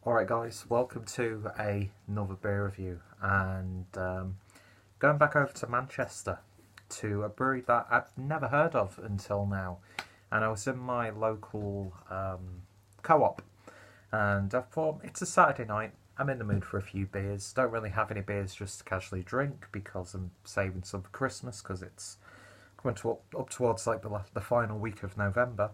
Alright guys, welcome to another beer review, and going back over to Manchester to a brewery that I've never heard of until now. And I was in my local co-op, and I thought, it's a Saturday night, I'm in the mood for a few beers. Don't really have any beers just to casually drink because I'm saving some for Christmas, because it's coming up towards like the final week of November.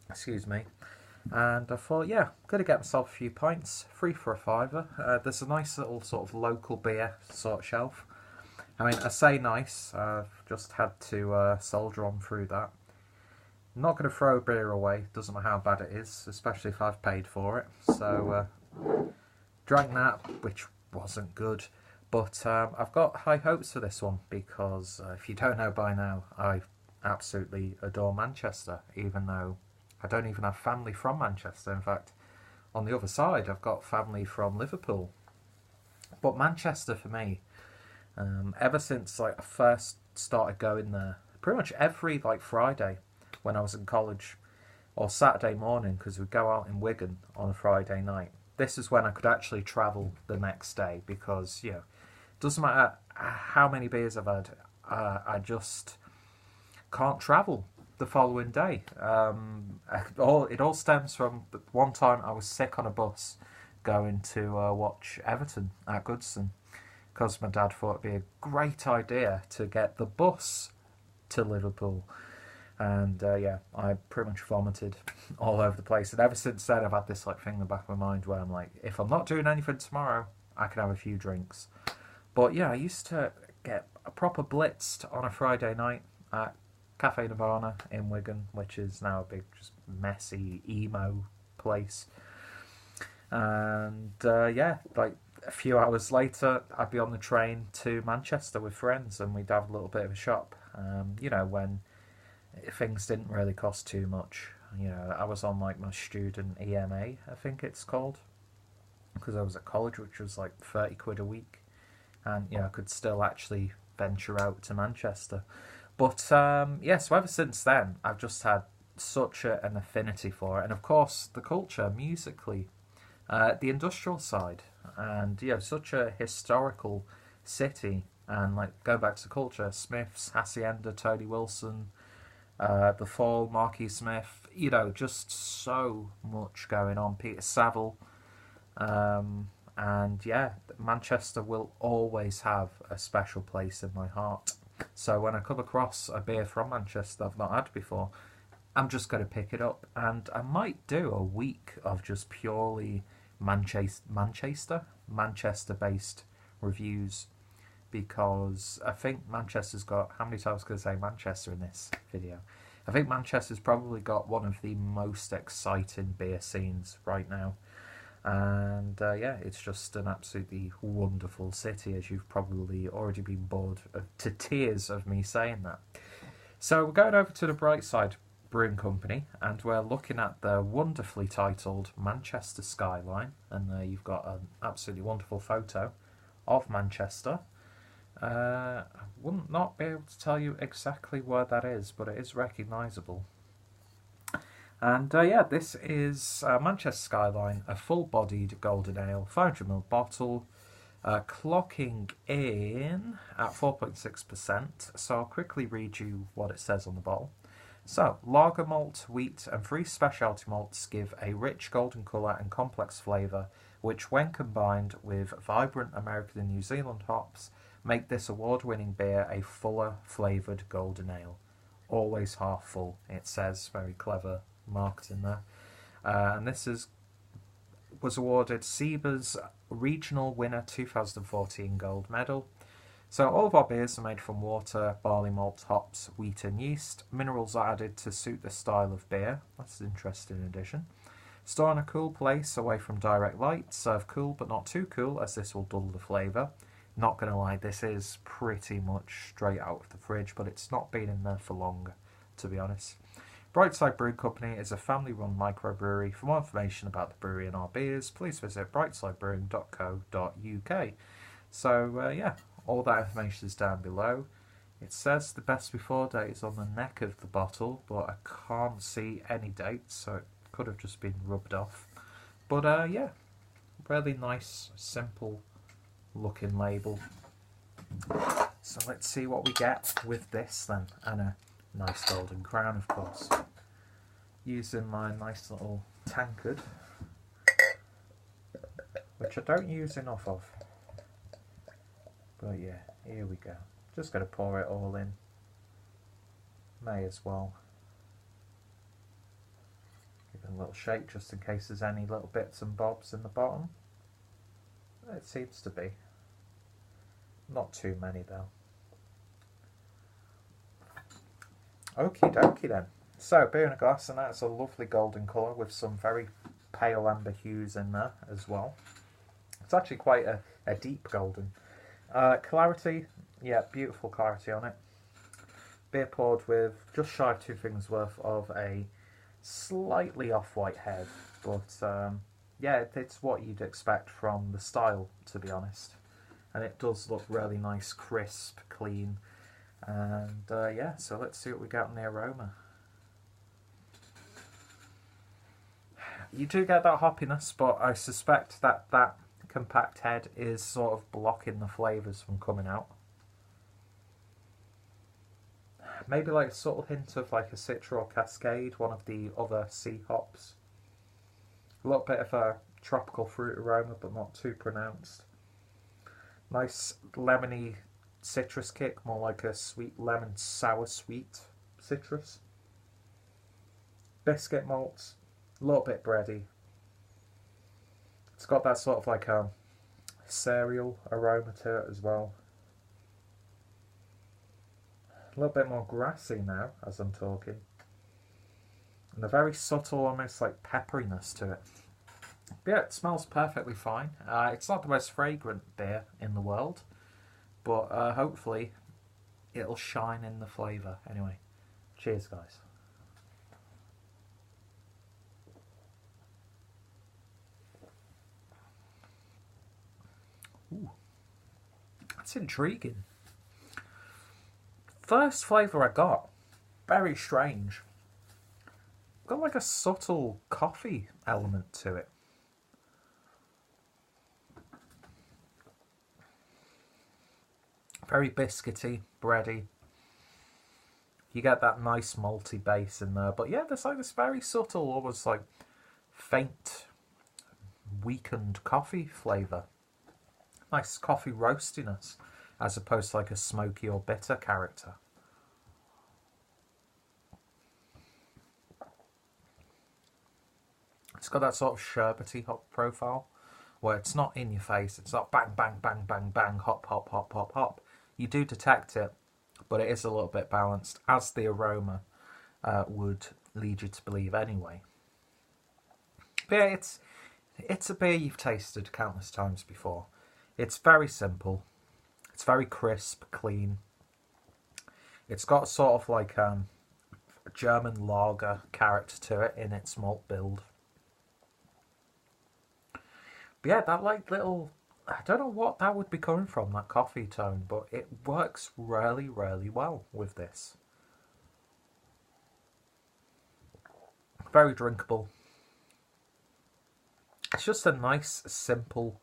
Excuse me. And I thought, yeah, I'm going to get myself a few pints, free for a fiver. There's a nice little sort of local beer sort of shelf. I mean, I say nice, I've just had to soldier on through that. I'm not going to throw a beer away, doesn't matter how bad it is, especially if I've paid for it. So, drank that, which wasn't good. But I've got high hopes for this one, because if you don't know by now, I absolutely adore Manchester, even though I don't even have family from Manchester. In fact, on the other side, I've got family from Liverpool. But Manchester, for me, ever since like I first started going there, pretty much every like Friday when I was in college, or Saturday morning, because we'd go out in Wigan on a Friday night. This is when I could actually travel the next day, because it doesn't matter how many beers I've had, I just can't travel the following day. It all stems from one time I was sick on a bus going to watch Everton at Goodson, because my dad thought it'd be a great idea to get the bus to Liverpool. And I pretty much vomited all over the place. And ever since then, I've had this like thing in the back of my mind where I'm like, if I'm not doing anything tomorrow, I can have a few drinks. But yeah, I used to get a proper blitzed on a Friday night at Cafe Nirvana in Wigan, which is now a big, just messy emo place. And like a few hours later, I'd be on the train to Manchester with friends, and we'd have a little bit of a shop. When things didn't really cost too much. I was on like my student EMA, I think it's called, because I was at college, which was like 30 quid a week, and I could still actually venture out to Manchester. But so ever since then, I've just had such an affinity for it. And of course, the culture, musically, the industrial side, and such a historical city. And like, go back to culture, Smiths, Hacienda, Tony Wilson, The Fall, Marquis Smith, just so much going on. Peter Saville. Manchester will always have a special place in my heart. So when I come across a beer from Manchester I've not had before, I'm just going to pick it up, and I might do a week of just purely Manchester-based reviews, because I think Manchester's got, how many times can I say Manchester in this video? I think Manchester's probably got one of the most exciting beer scenes right now. And it's just an absolutely wonderful city, as you've probably already been bored to tears of me saying that. So we're going over to the Brightside Brewing Company, and we're looking at the wonderfully titled Manchester Skyline. And there you've got an absolutely wonderful photo of Manchester. I wouldn't not be able to tell you exactly where that is, but it is recognisable. And this is Manchester Skyline, a full-bodied golden ale, 500ml bottle, clocking in at 4.6%. So I'll quickly read you what it says on the bottle. So, lager malt, wheat and 3 specialty malts give a rich golden colour and complex flavour, which when combined with vibrant American and New Zealand hops, make this award-winning beer a fuller flavoured golden ale. Always half full, it says, very clever marketing there. And this was awarded SEBA's Regional Winner 2014 Gold Medal. So all of our beers are made from water, barley malt, hops, wheat and yeast. Minerals are added to suit the style of beer. That's an interesting addition. Store in a cool place away from direct light. Serve cool but not too cool, as this will dull the flavour. Not going to lie, this is pretty much straight out of the fridge, but it's not been in there for long, to be honest. Brightside Brewing Company is a family-run microbrewery. For more information about the brewery and our beers, please visit brightsidebrewing.co.uk. So, all that information is down below. It says the best before date is on the neck of the bottle, but I can't see any dates, so it could have just been rubbed off. But, Really nice, simple looking label. So let's see what we get with this then, and a nice golden crown, of course. Using my nice little tankard, which I don't use enough of. But yeah, here we go. Just going to pour it all in. May as well. Give it a little shake just in case there's any little bits and bobs in the bottom. It seems to be. Not too many though. Okie dokie then. So, beer in a glass, and that's a lovely golden colour with some very pale amber hues in there as well. It's actually quite a deep golden. Clarity, yeah, beautiful clarity on it. Beer poured with just shy of 2 fingers worth of a slightly off-white head, but yeah, it's what you'd expect from the style, to be honest. And it does look really nice, crisp, clean, and yeah, so let's see what we get on the aroma. You do get that hoppiness, but I suspect that that compact head is sort of blocking the flavours from coming out. Maybe like a subtle hint of like a Citra or Cascade, one of the other sea hops. A little bit of a tropical fruit aroma, but not too pronounced. Nice lemony citrus kick, more like a sweet lemon sour sweet citrus. Biscuit malts, a little bit bready. It's got that sort of like a cereal aroma to it as well. A little bit more grassy now as I'm talking. And a very subtle, almost like pepperiness to it. But yeah, it smells perfectly fine. It's not the most fragrant beer in the world, but hopefully it'll shine in the flavour. Anyway, cheers guys. Ooh, that's intriguing. First flavour I got, very strange. Got like a subtle coffee element to it. Very biscuity, bready. You get that nice malty base in there, but yeah, there's like this very subtle, almost like faint, weakened coffee flavour. Nice coffee roastiness, as opposed to like a smoky or bitter character. It's got that sort of sherbety hop profile, where it's not in your face, it's not bang, bang, bang, bang, bang, hop, hop, hop, hop, hop. You do detect it, but it is a little bit balanced, as the aroma would lead you to believe anyway. But yeah, it's a beer you've tasted countless times before. It's very simple. It's very crisp, clean. It's got sort of like a German lager character to it in its malt build. But yeah, that like little, I don't know what that would be coming from, that coffee tone, but it works really, really well with this. Very drinkable. It's just a nice, simple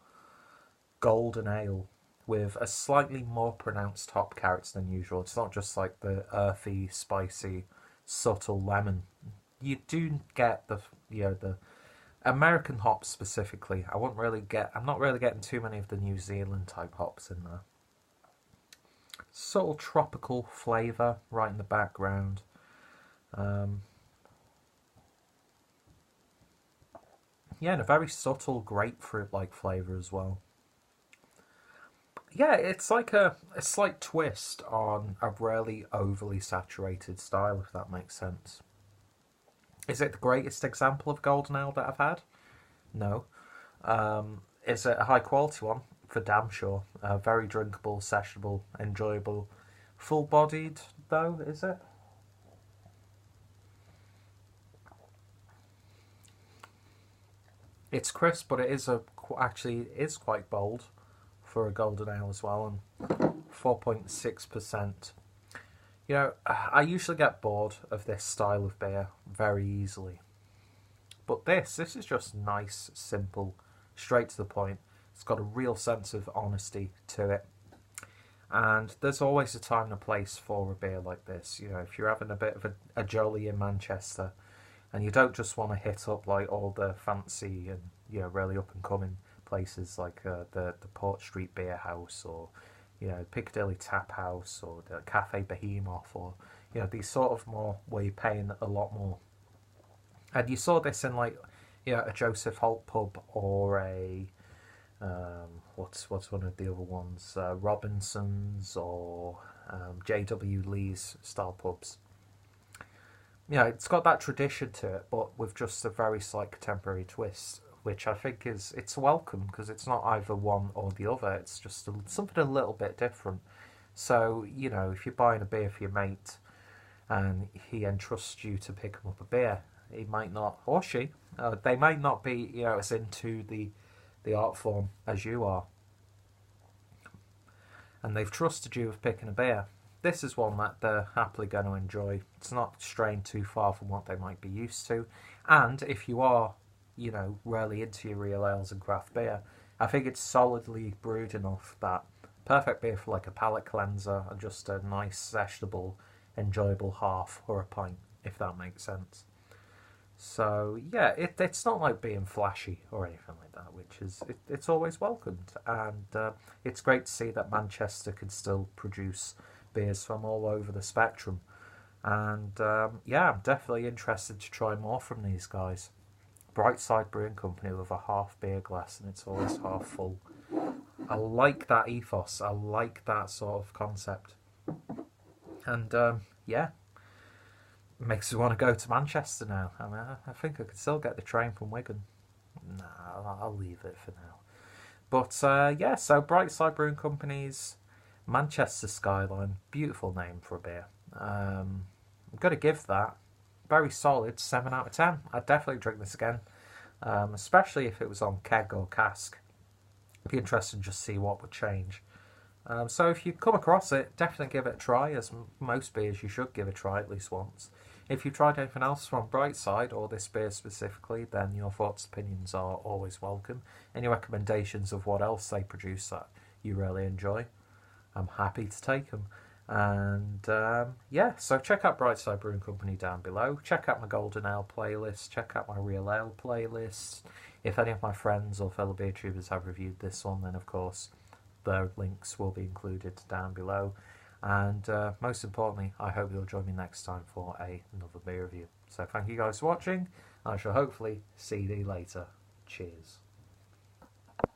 golden ale with a slightly more pronounced hop character than usual. It's not just like the earthy, spicy, subtle lemon. You do get the, you know, the American hops specifically. I'm not really getting too many of the New Zealand type hops in there. Subtle tropical flavour right in the background. Yeah, and a very subtle grapefruit-like flavour as well. Yeah, it's like a slight twist on a really overly saturated style, if that makes sense. Is it the greatest example of golden ale that I've had? No. Is it a high quality one? For damn sure. Very drinkable, sessionable, enjoyable. Full-bodied, though, is it? It's crisp, but it is actually quite bold for a golden ale as well, and 4.6%. You know, I usually get bored of this style of beer very easily. But this is just nice, simple, straight to the point. It's got a real sense of honesty to it. And there's always a time and a place for a beer like this. You know, if you're having a bit of a jolly in Manchester, and you don't just want to hit up like all the fancy and, you know, really up and coming places like the Port Street Beer House, or, you know, Piccadilly Tap House, or the Cafe Behemoth, or, you know, these sort of more where you're paying a lot more. And you saw this in like, you know, a Joseph Holt pub, or a what's one of the other ones, Robinson's, or J.W. Lee's style pubs. You know, it's got that tradition to it, but with just a very slight contemporary twist, which I think it's welcome, because it's not either one or the other. It's just something a little bit different. So, you know, if you're buying a beer for your mate and he entrusts you to pick him up a beer, he might not, or she, they might not be, you know, as into the art form as you are, and they've trusted you with picking a beer. This is one that they're happily going to enjoy. It's not straying too far from what they might be used to. And if you are, you know, really into your real ales and craft beer, I think it's solidly brewed enough that perfect beer for like a palate cleanser and just a nice, sessionable, enjoyable half or a pint, if that makes sense. So yeah, it's not like being flashy or anything like that, which is it's always welcomed, and it's great to see that Manchester can still produce beers from all over the spectrum. And yeah, I'm definitely interested to try more from these guys. Brightside Brewing Company with a half beer glass, and it's always half full. I like that ethos. I like that sort of concept, and yeah. Makes me want to go to Manchester now. I mean, I think I could still get the train from Wigan. Nah, I'll leave it for now. But yeah, so Brightside Brewing Company's Manchester Skyline, beautiful name for a beer. I'm going to give that very solid 7 out of 10. I'd definitely drink this again, especially if it was on keg or cask. It'd be interesting to just see what would change. So if you come across it, definitely give it a try. As most beers, you should give a try at least once. If you've tried anything else from Brightside, or this beer specifically, then your thoughts and opinions are always welcome. Any recommendations of what else they produce that you really enjoy, I'm happy to take them. And yeah, so check out Brightside Brewing Company down below. Check out my Golden Ale playlist. Check out my Real Ale playlist. If any of my friends or fellow beer tubers have reviewed this one, then of course their links will be included down below. And most importantly, I hope you'll join me next time for another beer review. So thank you guys for watching. I shall hopefully see you later. Cheers.